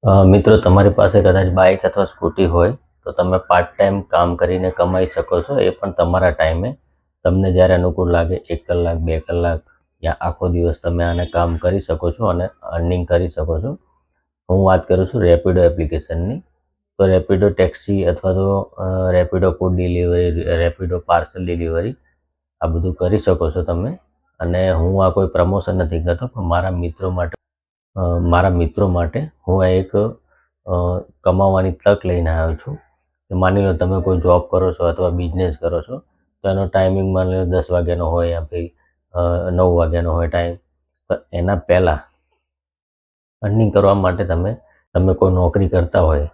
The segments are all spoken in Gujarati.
મિત્રો, તમારી પાસે કદાચ બાઇક અથવા સ્કૂટી હોય તો તમે પાર્ટ ટાઈમ કામ કરીને કમાઈ શકો છો, એ પણ તમારા ટાઈમે. તમને જ્યારે અનુકૂળ લાગે 1 કલાક 2 કલાક યા આખો દિવસ તમે આને કામ કરી શકો છો અને અર્નિંગ કરી શકો છો. હું વાત કરું છું રેપિડો એપ્લિકેશનની. તો રેપિડો ટેક્સી અથવા તો Rapido food delivery, Rapido parcel delivery, આ બધું કરી શકો છો તમે. અને હું આ કોઈ પ્રમોશન નથી કરતો, પણ મારા મિત્રો માટે હું આ એક કમાવાની તક લઈને આવ્યો છું. માની લો તમે કોઈ જોબ કરો છો અથવા બિઝનેસ કરો છો, તો એનો ટાઈમિંગ માની લો 10 વાગ્યાનો હોય યા ભાઈ 9 વાગ્યાનો હોય ટાઈમ. તો એના પહેલાં અર્નિંગ કરવા માટે તમે કોઈ નોકરી કરતા હોય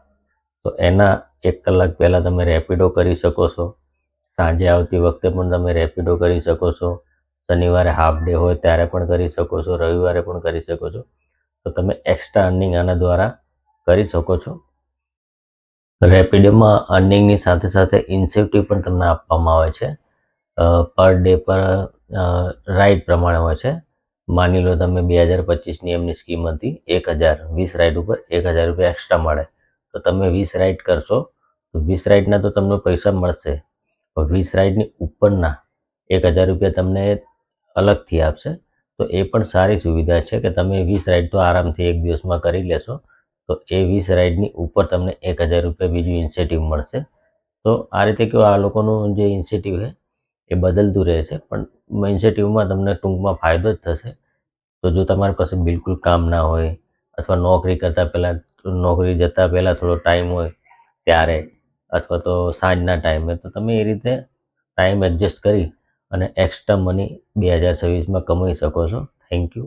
તો એના 1 કલાક પહેલાં તમે રેપિડો કરી શકો છો. સાંજે આવતી વખતે પણ તમે રેપિડો કરી શકો છો. શનિવારે હાફ ડે હોય ત્યારે પણ કરી શકો છો, રવિવારે પણ કરી શકો છો. તો તમે એક્સ્ટ્રા અર્નિંગ આના દ્વારા કરી શકો છો. રેપિડોમાં અર્નિંગની સાથે સાથે ઇન્સેન્ટિવ પણ તમને આપવામાં આવે છે. પર ડે પર રાઇડ પ્રમાણે હોય છે. માની લો તમે 2025ની એમની સ્કીમ હતી 1000, 20 રાઇડ ઉપર 1000 રૂપિયા એક્સ્ટ્રા મળે. તો તમે 20 રાઇડ કરશો તો 20 રાઇડના તો તમને પૈસા મળશે, પણ 20 રાઇડની ઉપરના 1000 રૂપિયા તમને અલગથી આપશે. તો એ પણ સારી સુવિધા છે કે તમે 20 રાઇડ તો આરામથી એક દિવસમાં કરી લેશો. તો એ 20 રાઇડની ઉપર તમને 1000 રૂપિયા બીજું ઇન્સેન્ટિવ મળશે. તો આ રીતે કેવું, આ લોકોનું જે ઇન્સેન્ટિવ છે એ બદલતું રહે છે, પણ ઇન્સેન્ટિવમાં તમને ટૂંકમાં ફાયદો જ થશે. તો જો તમારી પાસે બિલકુલ કામ ના હોય અથવા નોકરી જતાં પહેલાં થોડો ટાઈમ હોય ત્યારે, અથવા તો સાંજના ટાઈમે, તો તમે એ રીતે ટાઈમ એડજસ્ટ કરી અને એક્સ્ટ્રા મની 2026માં કમાઈ શકો છો. Thank you.